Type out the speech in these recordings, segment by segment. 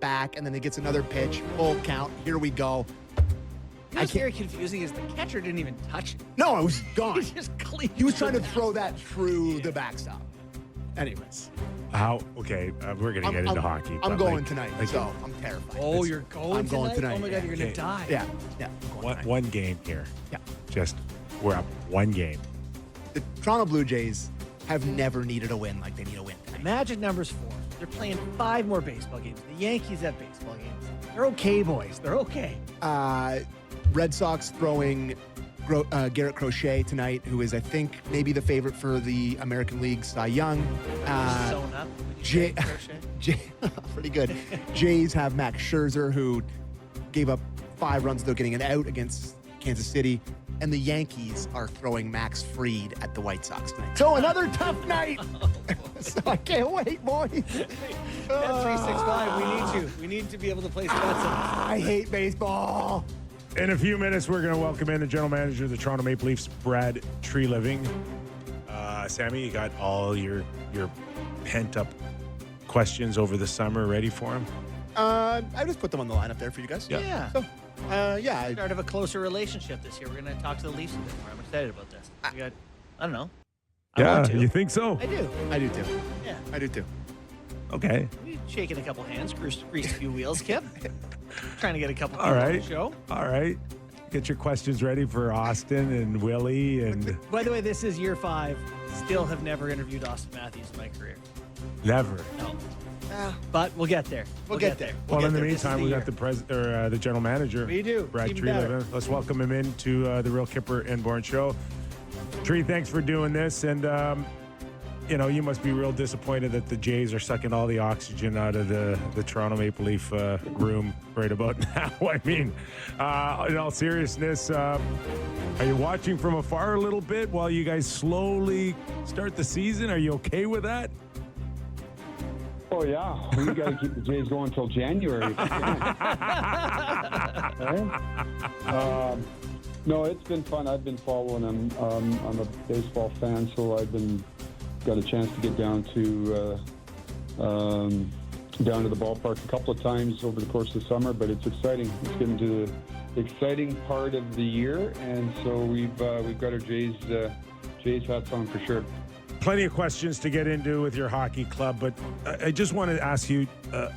back, and then he gets another pitch, full count. Here we go. What's very confusing is the catcher didn't even touch it. No, it was gone. He just cleaned He was trying to it throw out. that through the backstop. Anyways, Okay, we're going to get into hockey. I'm but, going like, tonight, like, so I'm terrified. Oh, you're going I'm going tonight. Oh, my God, you're going to die. Yeah. One game here. Yeah. Just, we're up one game. The Toronto Blue Jays have never needed a win like they need a win tonight. Magic number's 4. They're playing 5 more baseball games. The Yankees have baseball games. They're okay, boys. They're okay. Red Sox throwing Garrett Crochet tonight, who is, I think, maybe the favorite for the American League Cy Young. Sewn up. Would you say, Crochet? Pretty good. Jays have Max Scherzer, who gave up 5 runs without getting an out against Kansas City. And the Yankees are throwing Max Fried at the White Sox tonight. So another tough night. So I can't wait, boys. Bet365. We need you. We need to be able to place bets. I hate baseball. In a few minutes, we're going to welcome in the general manager of the Toronto Maple Leafs, Brad Treliving. Sammy, you got all your pent-up questions over the summer ready for him? I just put them on the lineup there for you guys. Yeah. So, yeah. Start of a closer relationship this year. We're going to talk to the Leafs a bit more. I'm excited about this. We got, I don't know. I want to. You think so? I do. I do too. Yeah. I do too. Okay. We shaking a couple hands, greased a few wheels, Kip. Trying to get a couple All people right. on the show. All right. Get your questions ready for Austin and Willie and By the way, this is year 5. Still have never interviewed Austin Matthews in my career. never. No. But we'll get there. We'll get there. Well, in the This is meantime, we year. got the general manager. We do. Brad Even better. Treliving. Let's welcome him into the Real Kipper and Born show. Tree, thanks for doing this. And, you must be real disappointed that the Jays are sucking all the oxygen out of the Toronto Maple Leaf room right about now. I mean, in all seriousness, are you watching from afar a little bit while you guys slowly start the season? Are you okay with that? Oh, yeah. We got to keep the Jays going until January. Right? No, it's been fun. I've been following them. I'm a baseball fan, so got a chance to get down to the ballpark a couple of times over the course of the summer, but it's exciting. It's getting to the exciting part of the year, and so we've got our Jays hats on for sure. Plenty of questions to get into with your hockey club, but I just want to ask you a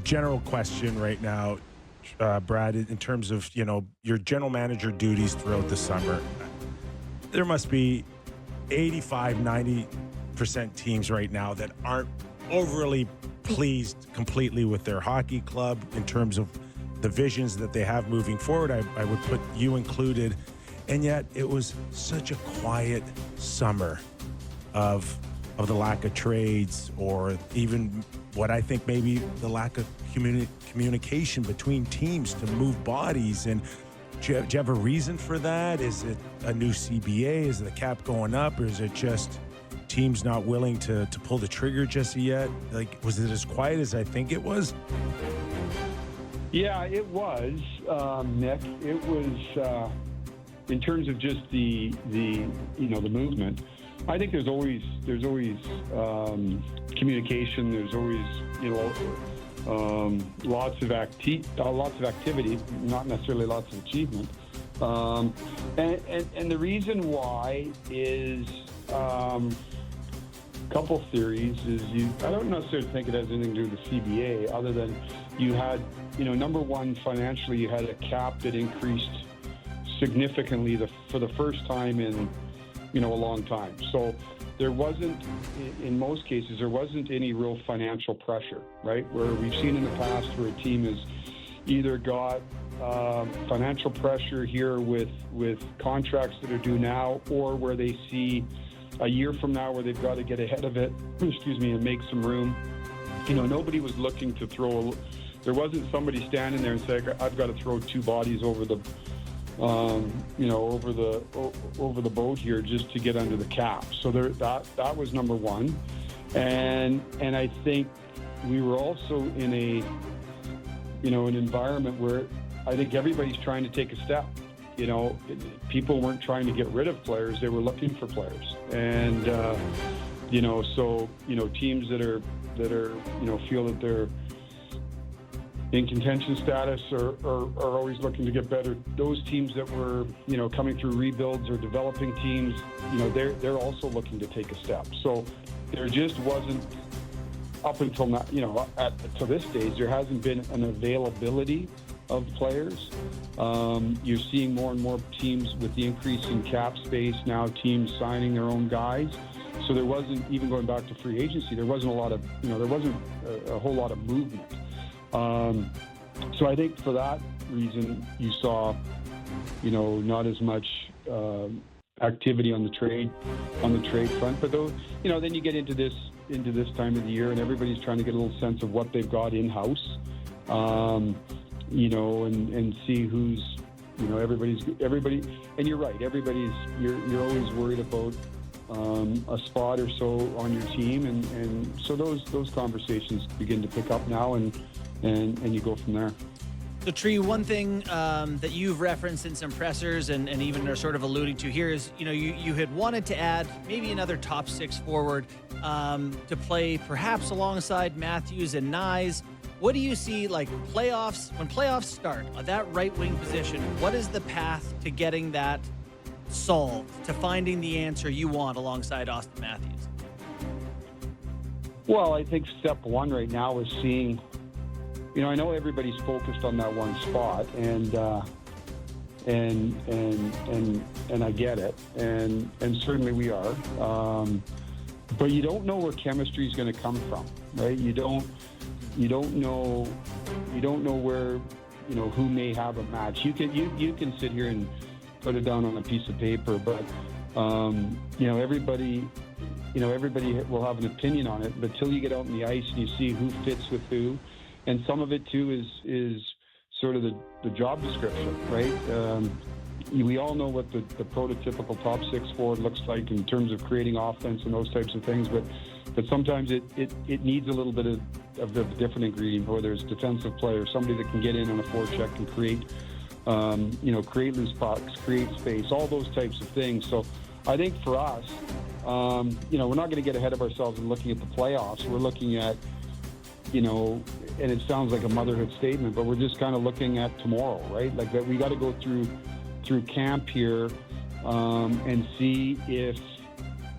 general question right now, Brad, in terms of, your general manager duties throughout the summer. There must be 85-90% teams right now that aren't overly pleased completely with their hockey club in terms of the visions that they have moving forward. I would put you included. And yet it was such a quiet summer of the lack of trades, or even what I think maybe the lack of communication between teams to move bodies. And do you have a reason for that? Is it a new CBA? Is the cap going up? Or is it just teams not willing to pull the trigger just yet? Like, was it as quiet as I think it was? Yeah, it was, Nick. It was in terms of just the movement. I think there's always communication. There's always lots of activity, not necessarily lots of achievement. And the reason why is a couple theories. I don't necessarily think it has anything to do with the CBA, other than you had, number one, financially, you had a cap that increased significantly for the first time in a long time. So there wasn't, in most cases, there wasn't any real financial pressure, right? Where we've seen in the past where a team has either got financial pressure here with contracts that are due now, or where they see a year from now where they've got to get ahead of it, and make some room. Nobody was looking to there wasn't somebody standing there and saying, I've got to throw 2 bodies over the over the boat here just to get under the cap. So that was number one, and I think we were also in an environment where I think everybody's trying to take a step. People weren't trying to get rid of players; they were looking for players, and teams that are feel that they're in contention status are always looking to get better. Those teams that were, coming through rebuilds or developing teams, they're also looking to take a step. So there just wasn't, up until now, to this stage, there hasn't been an availability of players. You're seeing more and more teams with the increase in cap space now, teams signing their own guys. So there wasn't, even going back to free agency, there wasn't a lot of, there wasn't a whole lot of movement. So I think for that reason, you saw, not as much activity on the trade front. But though, then you get into this time of the year, and everybody's trying to get a little sense of what they've got in house, and see who's, everybody. And you're right, you're always worried about a spot or so on your team, and so those conversations begin to pick up now, and you go from there. So, Tree, one thing that you've referenced in some pressers and even are sort of alluding to here is, you had wanted to add maybe another top six forward to play perhaps alongside Matthews and Nyes. What do you see, like, playoffs, when playoffs start, on that right wing position, what is the path to getting that solved, to finding the answer you want alongside Austin Matthews? Well, I think step one right now is seeing, I know everybody's focused on that one spot, and I get it, and certainly we are. But you don't know where chemistry is going to come from, right? You don't know where, who may have a match. You can sit here and put it down on a piece of paper, but everybody will have an opinion on it. But till you get out on the ice and you see who fits with who. And some of it, too, is sort of the job description, right? We all know what the prototypical top six forward looks like in terms of creating offense and those types of things, but sometimes it needs a little bit of a different ingredient, whether it's defensive player, somebody that can get in on a forecheck and create loose pucks, create space, all those types of things. So I think for us, we're not going to get ahead of ourselves in looking at the playoffs. We're looking at, and it sounds like a motherhood statement, but we're just kind of looking at tomorrow, right? Like that, we got to go through camp here and see if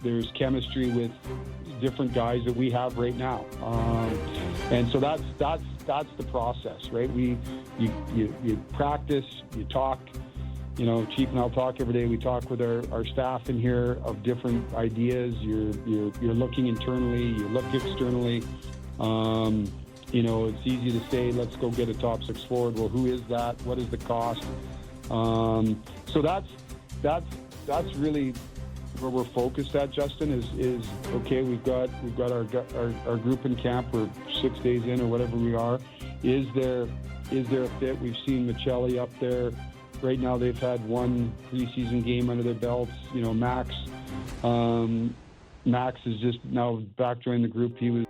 there's chemistry with different guys that we have right now, and so that's the process, right? You practice, you talk. Chief and I'll talk every day. We talk with our staff in here of different ideas. You're looking internally. You look externally. It's easy to say, let's go get a top six forward. Well, who is that? What is the cost? So that's really where we're focused at, Justin, is okay, we've got our group in camp. We're 6 days in or whatever we are. Is there a fit? We've seen Michelli up there. Right now they've had one preseason game under their belts. Max is just now back joining the group. He was